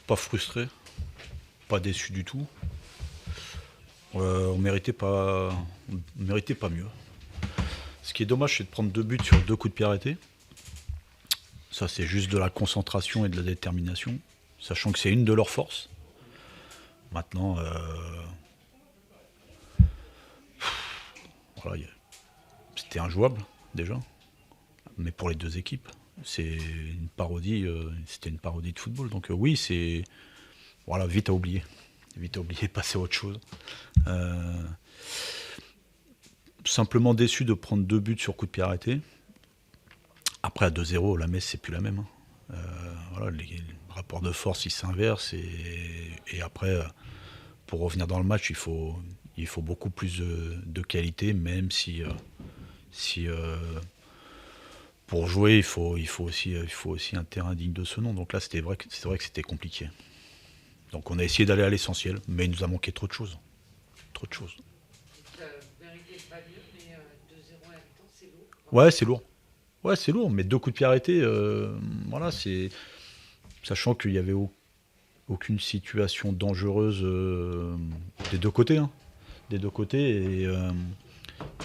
Pas frustré, pas déçu du tout. On méritait pas mieux. Ce qui est dommage, c'est de prendre 2 buts sur 2 coups de pied arrêtés. Ça, c'est juste de la concentration et de la détermination, sachant que c'est une de leurs forces. Maintenant, voilà, c'était injouable déjà, mais pour les deux équipes, c'était une parodie de football. Donc oui, c'est voilà, vite à oublier, passer à autre chose. Euh, Simplement déçu de prendre 2 buts sur coup de pied arrêté. Après à 2-0, la Metz c'est plus la même, hein. Voilà, les rapports de force ils s'inversent et après pour revenir dans le match il faut beaucoup plus de qualité, même si pour jouer il faut aussi un terrain digne de ce nom. Donc là c'est vrai que c'était compliqué. Donc on a essayé d'aller à l'essentiel, mais il nous a manqué trop de choses. Trop de choses. Mérité pas mieux, mais 2-0 à la mi-temps, c'est lourd. Ouais, c'est lourd. Ouais, c'est lourd, mais 2 coups de pied arrêtés, voilà, c'est. Sachant qu'il n'y avait aucune situation dangereuse des deux côtés, hein. Des deux côtés,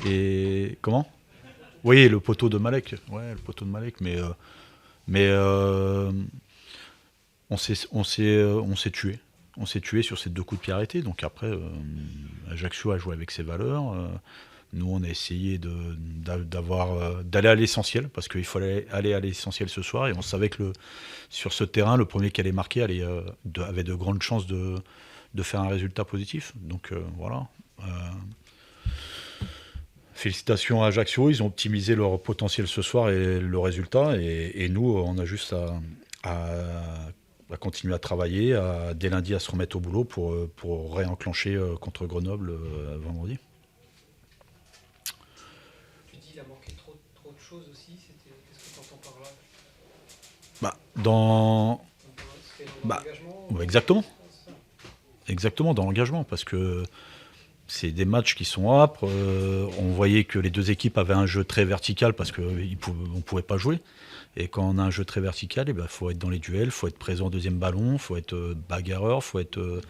et comment. Oui, le poteau de Malek. Ouais, le poteau de Malek, mais on s'est tué. On s'est tué sur ces 2 coups de pied arrêtés. Donc après, Ajaccio a joué avec ses valeurs. Nous, on a essayé d'aller à l'essentiel, parce qu'il fallait aller à l'essentiel ce soir. Et on savait que sur ce terrain, le premier qui allait marquer avait de grandes chances de faire un résultat positif. Donc voilà. Euh, Félicitations à Ajaccio, ils ont optimisé leur potentiel ce soir et le résultat. Et nous, on a juste à continuer à travailler, dès lundi à se remettre au boulot pour réenclencher contre Grenoble vendredi. Tu dis qu'il a manqué trop de choses aussi. Qu'est-ce que tu entends par là? Bah, dans, C'était dans bah, l'engagement ouais, exactement, c'est ça. exactement dans l'engagement, parce que c'est des matchs qui sont âpres. On voyait que les deux équipes avaient un jeu très vertical parce qu'on ne pouvait pas jouer. Et quand on a un jeu très vertical, il faut être dans les duels, il faut être présent au deuxième ballon, il faut être bagarreur, il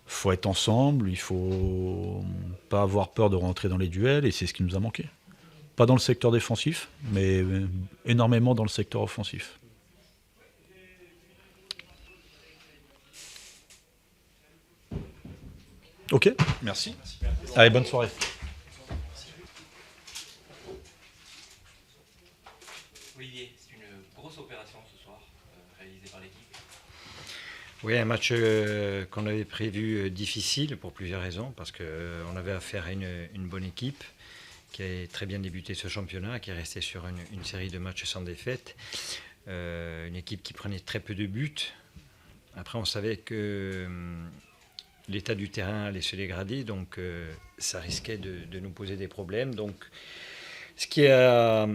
faut être ensemble, il faut pas avoir peur de rentrer dans les duels, et c'est ce qui nous a manqué. Pas dans le secteur défensif, mais énormément dans le secteur offensif. Ok, merci. Allez, bonne soirée. Olivier, c'est une grosse opération ce soir, réalisée par l'équipe. Oui, un match qu'on avait prévu difficile pour plusieurs raisons, parce qu'on avait affaire à une bonne équipe qui a très bien débuté ce championnat, qui est restée sur une série de matchs sans défaite, une équipe qui prenait très peu de buts. Après, on savait que l'état du terrain allait se dégrader, donc ça risquait de nous poser des problèmes. Donc, ce qui est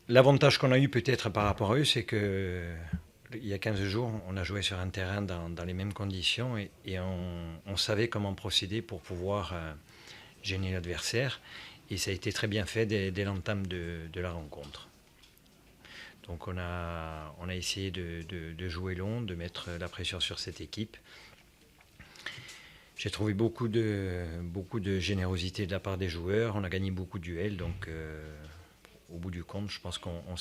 l'avantage qu'on a eu peut-être par rapport à eux, c'est que il y a 15 jours, on a joué sur un terrain dans les mêmes conditions et on savait comment procéder pour pouvoir gêner l'adversaire. Et ça a été très bien fait dès l'entame de la rencontre. Donc on a essayé de jouer long, de mettre la pression sur cette équipe. J'ai trouvé beaucoup de générosité de la part des joueurs. On a gagné beaucoup de duels, donc au bout du compte, je pense qu'on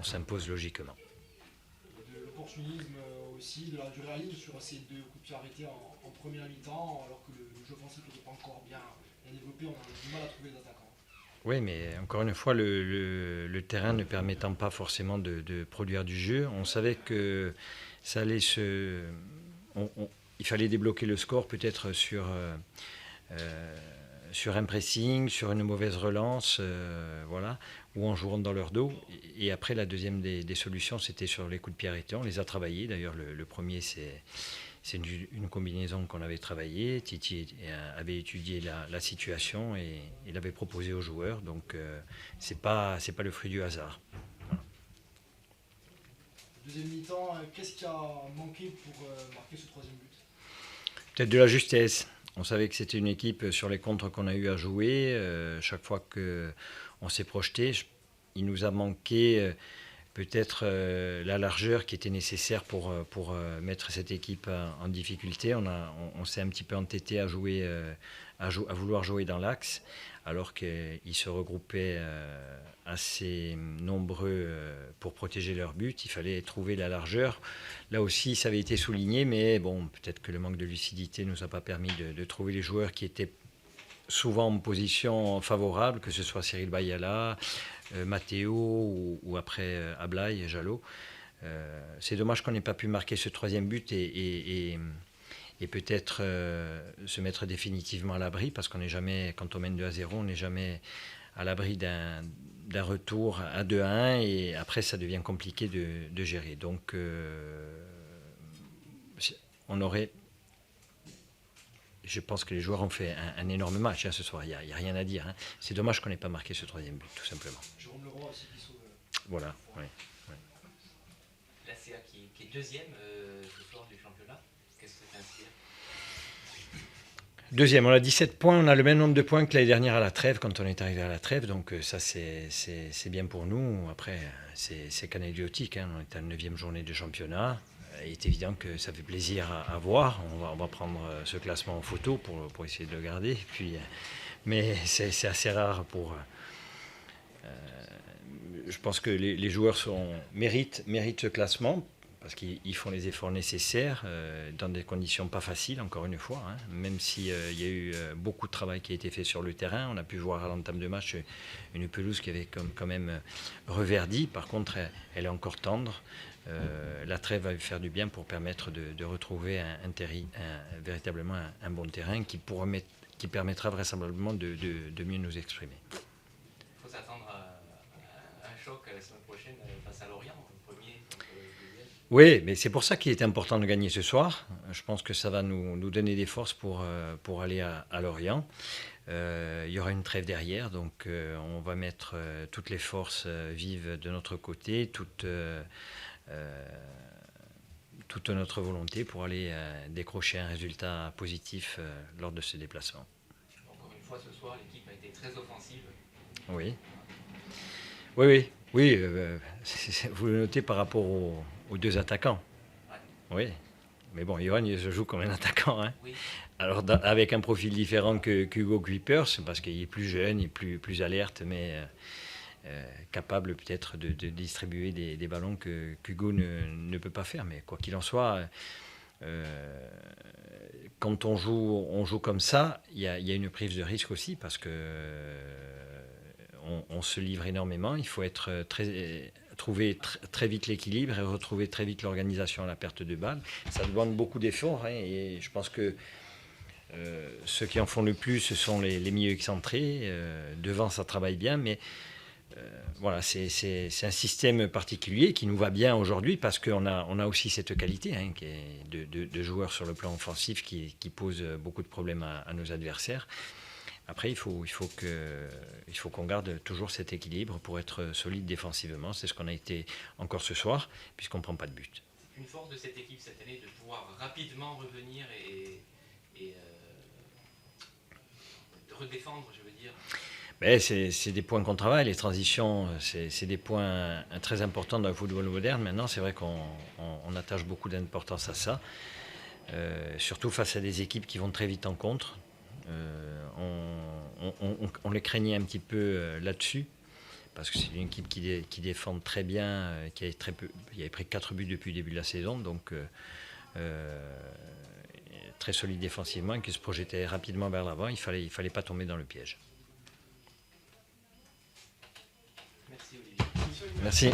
s'impose logiquement. De l'opportunisme aussi, du réalisme sur ces 2 coups de pied arrêtés en première mi-temps, alors que le jeu offensif n'était pas encore bien développé, on a du mal à trouver des attaquants. Oui, mais encore une fois, le terrain ne permettant pas forcément de produire du jeu, on savait que ça allait il fallait débloquer le score peut-être sur un pressing, sur une mauvaise relance, voilà, ou en jouant dans leur dos. Et après, la deuxième des solutions, c'était sur les coups de pied arrêtés. On les a travaillés. D'ailleurs, le premier, c'est une combinaison qu'on avait travaillée. Titi avait étudié la situation et il avait proposé aux joueurs. Donc, c'est pas le fruit du hasard. Voilà. Deuxième mi-temps, qu'est-ce qui a manqué pour marquer ce troisième but? Peut-être de la justesse. On savait que c'était une équipe sur les contres qu'on a eu à jouer. Chaque fois qu'on s'est projeté, il nous a manqué peut-être la largeur qui était nécessaire pour mettre cette équipe en difficulté. On s'est un petit peu entêté à vouloir jouer dans l'axe, alors qu'ils se regroupaient assez nombreux pour protéger leur but. Il fallait trouver la largeur. Là aussi, ça avait été souligné, mais bon, peut-être que le manque de lucidité ne nous a pas permis de trouver les joueurs qui étaient souvent en position favorable, que ce soit Cyril Bayala, Matteo ou après Ablaye et Jalot. C'est dommage qu'on n'ait pas pu marquer ce troisième but et peut-être se mettre définitivement à l'abri, parce qu'on n'est jamais, quand on mène 2-0, on n'est jamais à l'abri d'un retour à 2-1 et après ça devient compliqué de gérer. Donc je pense que les joueurs ont fait un énorme match ce soir, il n'y a rien à dire. Hein. C'est dommage qu'on n'ait pas marqué ce troisième but, tout simplement. Jérôme Leroy aussi qui sauve. Voilà, oui. La CA qui est deuxième ce soir du championnat, qu'est-ce que ça t'inspire? Deuxième, on a 17 points, on a le même nombre de points que l'année dernière à la trêve, quand on est arrivé à la trêve, donc ça c'est bien pour nous. Après, c'est qu'anecdotique, hein. On est à la 9e journée de championnat. Il est évident que ça fait plaisir à voir. On va prendre ce classement en photo pour essayer de le garder. Puis, mais c'est assez rare pour... je pense que les joueurs méritent ce classement, parce qu'ils font les efforts nécessaires dans des conditions pas faciles, encore une fois. Hein. Même s'il y a eu beaucoup de travail qui a été fait sur le terrain, on a pu voir à l'entame de match une pelouse qui avait quand même reverdi. Par contre, elle est encore tendre. La trêve va lui faire du bien pour permettre de retrouver véritablement un bon terrain qui permettra vraisemblablement de mieux nous exprimer. Il faut s'attendre à un choc la semaine prochaine face à Lorient, le premier contre le deuxième. Oui, mais c'est pour ça qu'il est important de gagner ce soir. Je pense que ça va nous donner des forces pour aller à Lorient. Il y aura une trêve derrière, donc on va mettre toutes les forces vives de notre côté, toute notre volonté pour aller décrocher un résultat positif lors de ce déplacement. Encore une fois, ce soir, l'équipe a été très offensive. Oui. Vous le notez par rapport aux deux attaquants. Ouais. Oui. Mais bon, Johan, il se joue comme un attaquant. Hein. Oui. Alors, avec un profil différent qu'Hugo Kuipers, parce qu'il est plus jeune, il est plus alerte, mais capable peut-être de distribuer des ballons qu'Hugo ne peut pas faire. Mais quoi qu'il en soit, quand on joue comme ça, il y a une prise de risque aussi, parce que on se livre énormément. Il faut trouver très vite l'équilibre et retrouver très vite l'organisation à la perte de balles. Ça demande beaucoup d'efforts, hein, et je pense que ceux qui en font le plus, ce sont les milieux excentrés. Devant, ça travaille bien, mais voilà, c'est un système particulier qui nous va bien aujourd'hui, parce qu'on a aussi cette qualité, hein, qui est de joueurs sur le plan offensif qui pose beaucoup de problèmes à nos adversaires. Après, il faut qu'on garde toujours cet équilibre pour être solide défensivement. C'est ce qu'on a été encore ce soir, puisqu'on ne prend pas de but. Une force de cette équipe cette année, de pouvoir rapidement revenir et de redéfendre, je veux dire. Ben, c'est des points qu'on travaille. Les transitions, c'est des points très importants dans le football moderne. Maintenant, c'est vrai qu'on attache beaucoup d'importance à ça, surtout face à des équipes qui vont très vite en contre. On les craignait un petit peu là-dessus, parce que c'est une équipe qui défend très bien, qui avait pris 4 buts depuis le début de la saison, donc très solide défensivement, et qui se projetait rapidement vers l'avant. Il fallait pas tomber dans le piège. Merci Olivier. Merci.